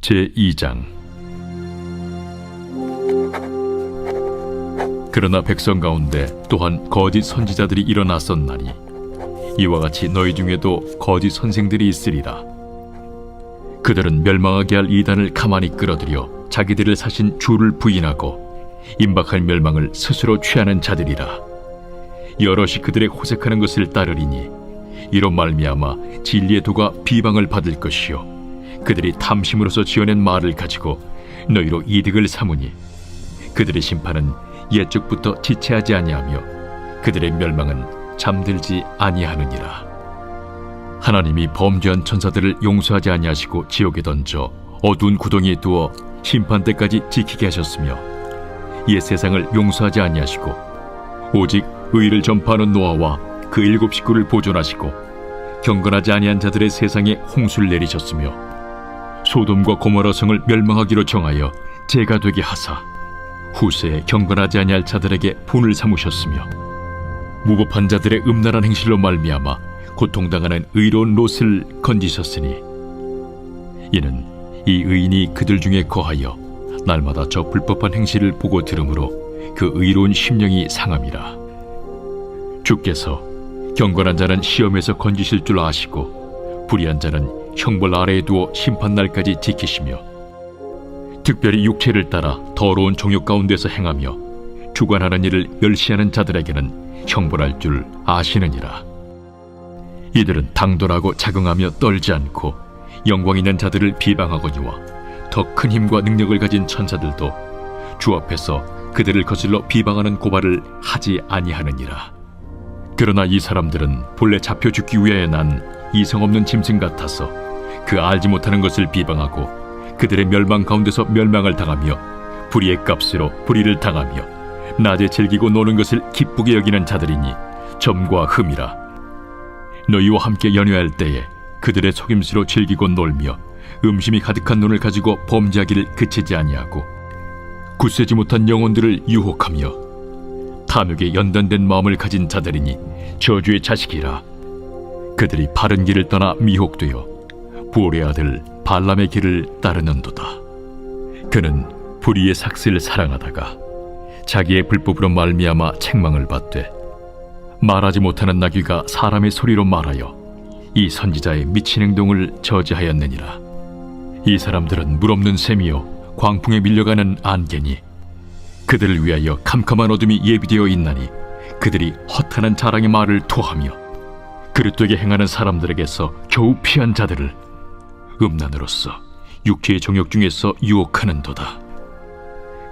제2장. 그러나 백성 가운데 또한 거짓 선지자들이 일어났었나니 이와 같이 너희 중에도 거짓 선생들이 있으리라. 그들은 멸망하게 할 이단을 가만히 끌어들여 자기들을 사신 주를 부인하고 임박할 멸망을 스스로 취하는 자들이라. 여럿이 그들의 호색하는 것을 따르리니 이로 말미암아 진리의 도가 비방을 받을 것이요 그들이 탐심으로서 지어낸 말을 가지고 너희로 이득을 삼으니 그들의 심판은 옛적부터 지체하지 아니하며 그들의 멸망은 잠들지 아니하느니라. 하나님이 범죄한 천사들을 용서하지 아니하시고 지옥에 던져 어두운 구덩이에 두어 심판 때까지 지키게 하셨으며 옛 세상을 용서하지 아니하시고 오직 의를 전파하는 노아와 그 7 식구를 보존하시고 경건하지 아니한 자들의 세상에 홍수를 내리셨으며 소돔과 고모라 성을 멸망하기로 정하여 재가 되게 하사 후세에 경건하지 아니할 자들에게 분을 삼으셨으며 무법한 자들의 음란한 행실로 말미암아 고통당하는 의로운 롯을 건지셨으니 이는 이 의인이 그들 중에 거하여 날마다 저 불법한 행실을 보고 들으므로 그 의로운 심령이 상함이라. 주께서 경건한 자는 시험에서 건지실 줄 아시고 불의한 자는 형벌 아래에 두어 심판날까지 지키시며 특별히 육체를 따라 더러운 정욕 가운데서 행하며 주관하는 일을 멸시하는 자들에게는 형벌할 줄 아시느니라. 이들은 당돌하고 자긍하며 떨지 않고 영광 있는 자들을 비방하거니와 더 큰 힘과 능력을 가진 천사들도 주 앞에서 그들을 거슬러 비방하는 고발을 하지 아니하느니라. 그러나 이 사람들은 본래 잡혀 죽기 위하여 난 이성 없는 짐승 같아서 그 알지 못하는 것을 비방하고 그들의 멸망 가운데서 멸망을 당하며 불의의 값으로 불의를 당하며 낮에 즐기고 노는 것을 기쁘게 여기는 자들이니 점과 흠이라. 너희와 함께 연회할 때에 그들의 속임수로 즐기고 놀며 음심이 가득한 눈을 가지고 범죄하기를 그치지 아니하고 굳세지 못한 영혼들을 유혹하며 탐욕에 연단된 마음을 가진 자들이니 저주의 자식이라. 그들이 바른 길을 떠나 미혹되어 부올의 아들 발람의 길을 따르는도다. 그는 불의의 삭슬을 사랑하다가 자기의 불법으로 말미암아 책망을 받되 말하지 못하는 나귀가 사람의 소리로 말하여 이 선지자의 미친 행동을 저지하였느니라. 이 사람들은 물없는 샘이요 광풍에 밀려가는 안개니 그들을 위하여 캄캄한 어둠이 예비되어 있나니 그들이 허탄한 자랑의 말을 토하며 그릇되게 행하는 사람들에게서 겨우 피한 자들을 음란으로서 육체의 정욕 중에서 유혹하는도다.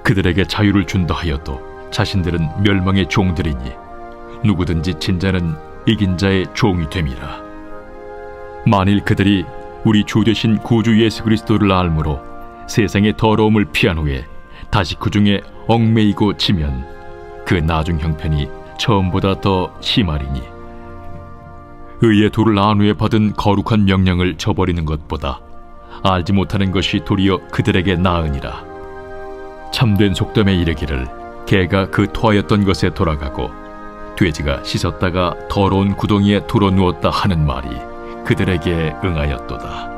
그들에게 자유를 준다 하여도 자신들은 멸망의 종들이니 누구든지 진 자는 이긴 자의 종이 됨이라. 만일 그들이 우리 주 되신 구주 예수 그리스도를 알므로 세상의 더러움을 피한 후에 다시 그 중에 얽매이고 지면 그 나중 형편이 처음보다 더 심하리니 의의 도를 안 후에 받은 거룩한 명령을 저버리는 것보다 알지 못하는 것이 도리어 그들에게 나으니라. 참된 속담에 이르기를 개가 그 토하였던 것에 돌아가고 돼지가 씻었다가 더러운 구덩이에 돌아 누웠다 하는 말이 그들에게 응하였도다.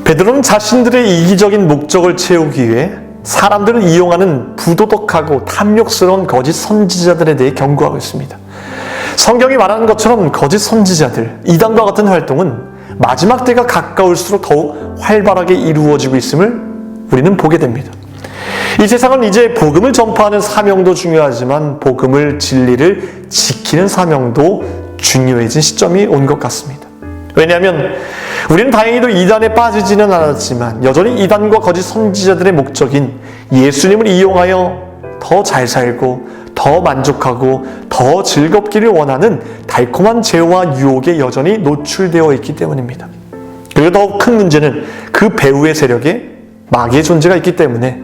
베드로는 자신들의 이기적인 목적을 채우기 위해 사람들을 이용하는 부도덕하고 탐욕스러운 거짓 선지자들에 대해 경고하고 있습니다. 성경이 말하는 것처럼 거짓 선지자들, 이단과 같은 활동은 마지막 때가 가까울수록 더욱 활발하게 이루어지고 있음을 우리는 보게 됩니다. 이 세상은 이제 복음을 전파하는 사명도 중요하지만 복음을 진리를 지키는 사명도 중요해진 시점이 온 것 같습니다. 왜냐하면 우리는 다행히도 이단에 빠지지는 않았지만 여전히 이단과 거짓 선지자들의 목적인 예수님을 이용하여 더 잘 살고 더 만족하고 더 즐겁기를 원하는 달콤한 죄와 유혹에 여전히 노출되어 있기 때문입니다. 그리고 더욱 큰 문제는 그 배후의 세력에 마귀의 존재가 있기 때문에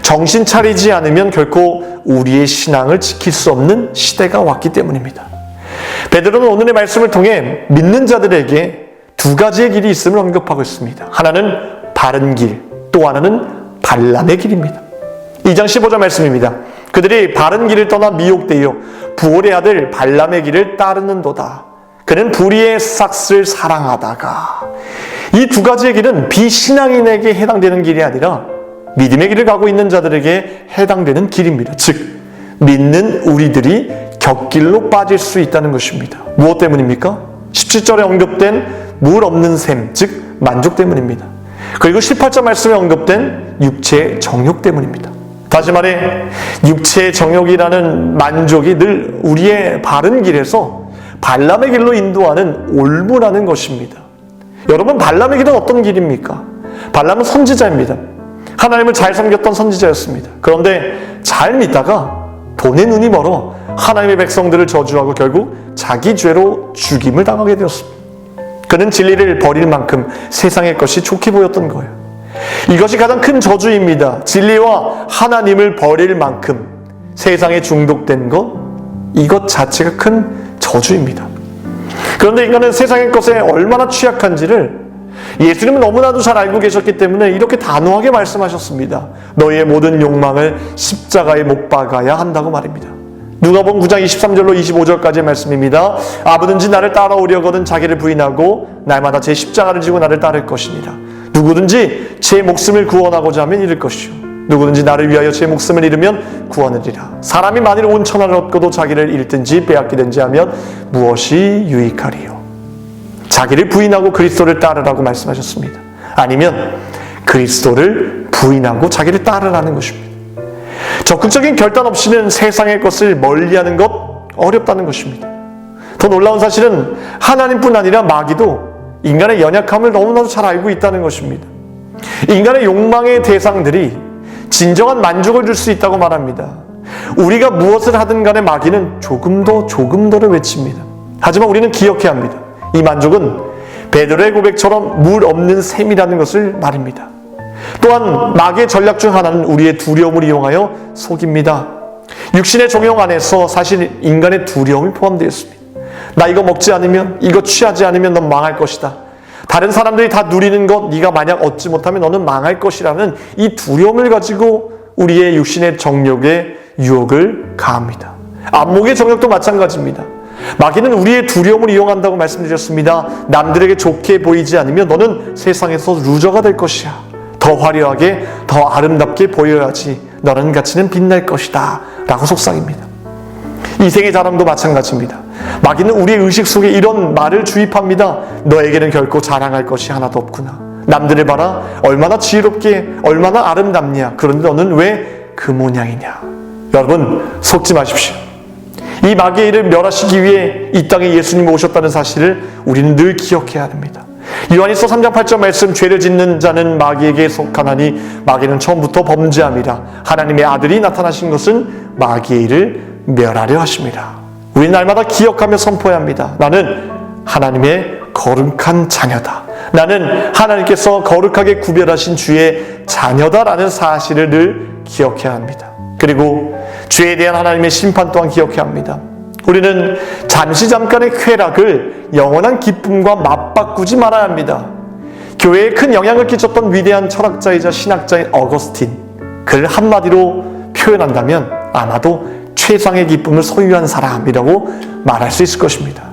정신 차리지 않으면 결코 우리의 신앙을 지킬 수 없는 시대가 왔기 때문입니다. 베드로는 오늘의 말씀을 통해 믿는 자들에게 두 가지의 길이 있음을 언급하고 있습니다. 하나는 바른 길, 또 하나는 발람의 길입니다. 2장 15절 말씀입니다. 그들이 바른 길을 떠나 미혹되어 부올의 아들 발람의 길을 따르는도다. 그는 불의의 삭스를 사랑하다가, 이 두 가지의 길은 비신앙인에게 해당되는 길이 아니라 믿음의 길을 가고 있는 자들에게 해당되는 길입니다. 즉 믿는 우리들이 곁길로 빠질 수 있다는 것입니다. 무엇 때문입니까? 17절에 언급된 물 없는 샘, 즉 만족 때문입니다. 그리고 18절 말씀에 언급된 육체의 정욕 때문입니다. 다시 말해 육체의 정욕이라는 만족이 늘 우리의 바른 길에서 발람의 길로 인도하는 올무라는 것입니다. 여러분, 발람의 길은 어떤 길입니까? 발람은 선지자입니다. 하나님을 잘 섬겼던 선지자였습니다. 그런데 잘 믿다가 돈에 눈이 멀어 하나님의 백성들을 저주하고 결국 자기 죄로 죽임을 당하게 되었습니다. 그는 진리를 버릴 만큼 세상의 것이 좋게 보였던 거예요. 이것이 가장 큰 저주입니다. 진리와 하나님을 버릴 만큼 세상에 중독된 것, 이것 자체가 큰 저주입니다. 그런데 인간은 세상의 것에 얼마나 취약한지를 예수님은 너무나도 잘 알고 계셨기 때문에 이렇게 단호하게 말씀하셨습니다. 너희의 모든 욕망을 십자가에 못 박아야 한다고 말입니다. 누가복음 9장 23절로 25절까지의 말씀입니다. 아무든지 나를 따라오려거든 자기를 부인하고 날마다 제 십자가를 지고 나를 따를 것이니라. 누구든지 제 목숨을 구원하고자 하면 잃을 것이요 누구든지 나를 위하여 제 목숨을 잃으면 구원하리라. 사람이 만일 온 천하를 얻고도 자기를 잃든지 빼앗기든지 하면 무엇이 유익하리요? 자기를 부인하고 그리스도를 따르라고 말씀하셨습니다. 아니면 그리스도를 부인하고 자기를 따르라는 것입니다. 적극적인 결단 없이는 세상의 것을 멀리하는 것 어렵다는 것입니다. 더 놀라운 사실은 하나님뿐 아니라 마귀도 인간의 연약함을 너무나도 잘 알고 있다는 것입니다. 인간의 욕망의 대상들이 진정한 만족을 줄 수 있다고 말합니다. 우리가 무엇을 하든 간에 마귀는 조금 더를 외칩니다. 하지만 우리는 기억해야 합니다. 이 만족은 베드로의 고백처럼 물 없는 샘이라는 것을 말입니다. 또한 마귀의 전략 중 하나는 우리의 두려움을 이용하여 속입니다. 육신의 종용 안에서 사실 인간의 두려움이 포함되어 있습니다. 나 이거 먹지 않으면, 이거 취하지 않으면 넌 망할 것이다. 다른 사람들이 다 누리는 것 네가 만약 얻지 못하면 너는 망할 것이라는 이 두려움을 가지고 우리의 육신의 정욕에 유혹을 가합니다. 안목의 정욕도 마찬가지입니다. 마귀는 우리의 두려움을 이용한다고 말씀드렸습니다. 남들에게 좋게 보이지 않으면 너는 세상에서 루저가 될 것이야. 더 화려하게, 더 아름답게 보여야지 너라는 가치는 빛날 것이다 라고 속삭입니다. 이생의 자랑도 마찬가지입니다. 마귀는 우리의 의식 속에 이런 말을 주입합니다. 너에게는 결코 자랑할 것이 하나도 없구나. 남들을 봐라. 얼마나 지혜롭게, 얼마나 아름답냐. 그런데 너는 왜 그 모양이냐. 여러분, 속지 마십시오. 이 마귀의 일을 멸하시기 위해 이 땅에 예수님이 오셨다는 사실을 우리는 늘 기억해야 합니다. 요한일서 3장 8절 말씀, 죄를 짓는 자는 마귀에게 속하나니 마귀는 처음부터 범죄함이라. 하나님의 아들이 나타나신 것은 마귀의 일을 멸하려 하십니다. 우리 날마다 기억하며 선포해야 합니다. 나는 하나님의 거룩한 자녀다. 나는 하나님께서 거룩하게 구별하신 주의 자녀다라는 사실을 늘 기억해야 합니다. 그리고 죄에 대한 하나님의 심판 또한 기억해야 합니다. 우리는 잠깐의 쾌락을 영원한 기쁨과 맞바꾸지 말아야 합니다. 교회에 큰 영향을 끼쳤던 위대한 철학자이자 신학자인 어거스틴, 그를 한마디로 표현한다면 아마도 최상의 기쁨을 소유한 사람이라고 말할 수 있을 것입니다.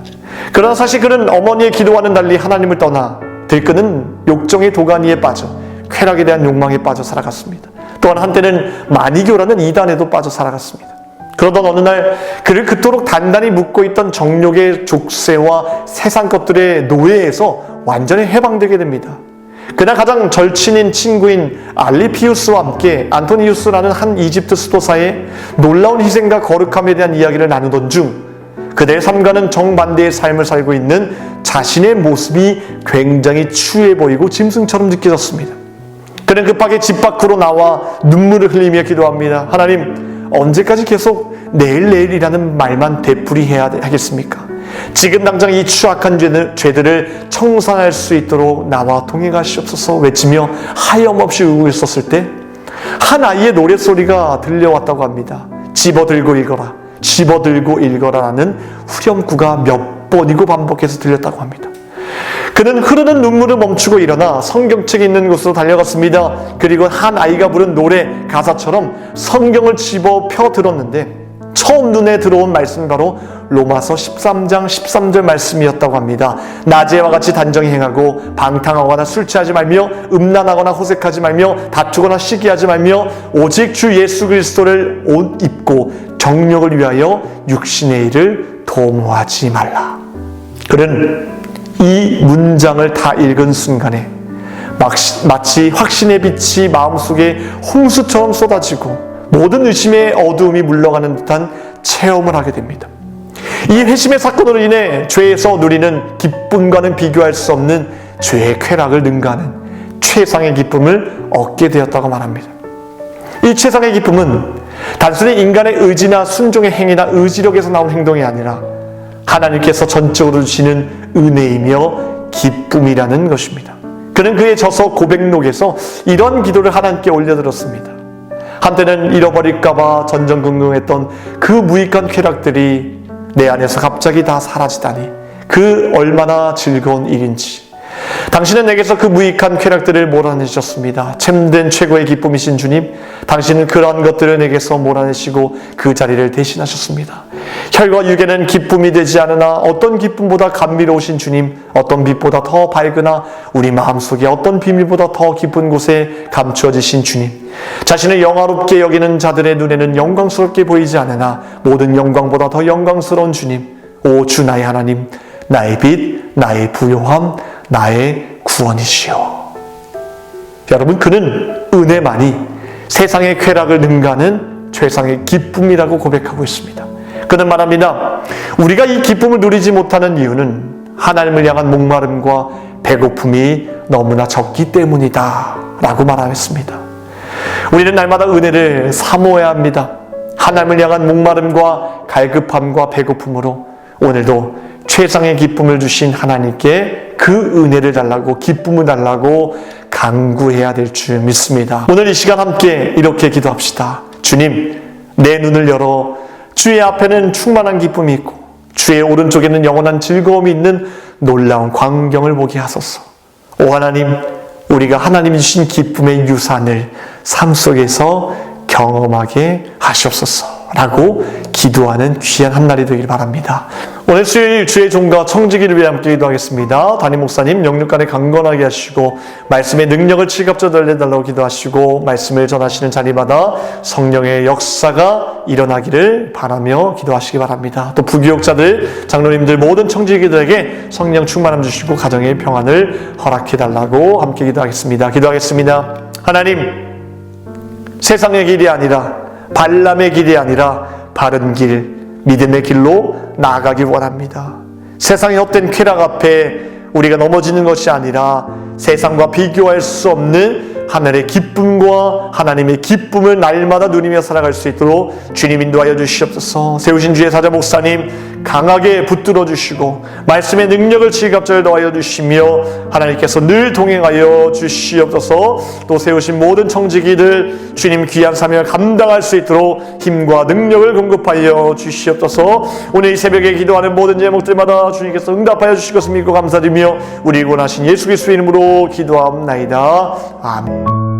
그러나 사실 그는 어머니의 기도와는 달리 하나님을 떠나 들끓는 욕정의 도가니에 빠져 쾌락에 대한 욕망에 빠져 살아갔습니다. 또한 한때는 마니교라는 이단에도 빠져 살아갔습니다. 그러던 어느 날 그를 그토록 단단히 묶고 있던 정욕의 족쇄와 세상 것들의 노예에서 완전히 해방되게 됩니다. 그날 가장 절친인 친구인 알리피우스와 함께 안토니우스라는 한 이집트 수도사의 놀라운 희생과 거룩함에 대한 이야기를 나누던 중 그들의 삶과는 정반대의 삶을 살고 있는 자신의 모습이 굉장히 추해 보이고 짐승처럼 느껴졌습니다. 그는 급하게 집 밖으로 나와 눈물을 흘리며 기도합니다. 하나님, 언제까지 계속 내일이라는 말만 되풀이해야 하겠습니까? 지금 당장 이 추악한 죄들을 청산할 수 있도록 나와 동행하시옵소서 외치며 하염없이 울고 있었을 때 한 아이의 노랫소리가 들려왔다고 합니다. 집어들고 읽어라, 집어들고 읽어라라는 후렴구가 몇 번이고 반복해서 들렸다고 합니다. 그는 흐르는 눈물을 멈추고 일어나 성경책이 있는 곳으로 달려갔습니다. 그리고 한 아이가 부른 노래 가사처럼 성경을 집어 펴 들었는데 처음 눈에 들어온 말씀이 바로 로마서 13장 13절 말씀이었다고 합니다. 낮에와 같이 단정히 행하고 방탕하거나 술 취하지 말며 음란하거나 호색하지 말며 다투거나 시기하지 말며 오직 주 예수 그리스도를 옷 입고 정욕을 위하여 육신의 일을 도모하지 말라. 그는 이 문장을 다 읽은 순간에 마치 확신의 빛이 마음속에 홍수처럼 쏟아지고 모든 의심의 어두움이 물러가는 듯한 체험을 하게 됩니다. 이 회심의 사건으로 인해 죄에서 누리는 기쁨과는 비교할 수 없는 죄의 쾌락을 능가하는 최상의 기쁨을 얻게 되었다고 말합니다. 이 최상의 기쁨은 단순히 인간의 의지나 순종의 행위나 의지력에서 나온 행동이 아니라 하나님께서 전적으로 주시는 은혜이며 기쁨이라는 것입니다. 그는 그의 저서 고백록에서 이런 기도를 하나님께 올려드렸습니다. 한때는 잃어버릴까봐 전전긍긍했던 그 무익한 쾌락들이 내 안에서 갑자기 다 사라지다니 그 얼마나 즐거운 일인지. 당신은 내게서 그 무익한 쾌락들을 몰아내셨습니다. 참된 최고의 기쁨이신 주님, 당신은 그러한 것들을 내게서 몰아내시고 그 자리를 대신하셨습니다. 혈과 육에는 기쁨이 되지 않으나 어떤 기쁨보다 감미로우신 주님, 어떤 빛보다 더 밝으나 우리 마음속에 어떤 비밀보다 더 깊은 곳에 감추어지신 주님, 자신을 영화롭게 여기는 자들의 눈에는 영광스럽게 보이지 않으나 모든 영광보다 더 영광스러운 주님, 오 주 나의 하나님, 나의 빛, 나의 부요함, 나의 구원이시여. 여러분, 그는 은혜만이 세상의 쾌락을 능가하는 최상의 기쁨이라고 고백하고 있습니다. 그는 말합니다. 우리가 이 기쁨을 누리지 못하는 이유는 하나님을 향한 목마름과 배고픔이 너무나 적기 때문이다 라고 말하였습니다. 우리는 날마다 은혜를 사모해야 합니다. 하나님을 향한 목마름과 갈급함과 배고픔으로 오늘도 최상의 기쁨을 주신 하나님께 그 은혜를 달라고 기쁨을 달라고 간구해야 될 줄 믿습니다. 오늘 이 시간 함께 이렇게 기도합시다. 주님, 내 눈을 열어 주의 앞에는 충만한 기쁨이 있고 주의 오른쪽에는 영원한 즐거움이 있는 놀라운 광경을 보게 하소서. 오 하나님, 우리가 하나님이 주신 기쁨의 유산을 삶 속에서 경험하게 하시옵소서 라고 기도하는 귀한 한날이 되길 바랍니다. 오늘 수요일 주의 종과 청지기를 위해 함께 기도하겠습니다. 담임 목사님 영육간에 강건하게 하시고 말씀의 능력을 칠갑져 내달라고 기도하시고 말씀을 전하시는 자리마다 성령의 역사가 일어나기를 바라며 기도하시기 바랍니다. 또 부교육자들, 장로님들 모든 청지기들에게 성령 충만함 주시고 가정의 평안을 허락해달라고 함께 기도하겠습니다. 기도하겠습니다. 하나님, 세상의 길이 아니라 발람의 길이 아니라 바른 길, 믿음의 길로 나아가기 원합니다. 세상의 헛된 쾌락 앞에 우리가 넘어지는 것이 아니라 세상과 비교할 수 없는 하늘의 기쁨과 하나님의 기쁨을 날마다 누리며 살아갈 수 있도록 주님 인도하여 주시옵소서. 세우신 주의 사자 목사님 강하게 붙들어 주시고 말씀의 능력을 지갑절 더하여 주시며 하나님께서 늘 동행하여 주시옵소서. 또 세우신 모든 청지기들 주님 귀한 사명을 감당할 수 있도록 힘과 능력을 공급하여 주시옵소서. 오늘 이 새벽에 기도하는 모든 제목들마다 주님께서 응답하여 주실 것을 믿고 감사드리며 우리 구원하신 예수 그리스도의 이름으로 기도하옵나이다. 아멘.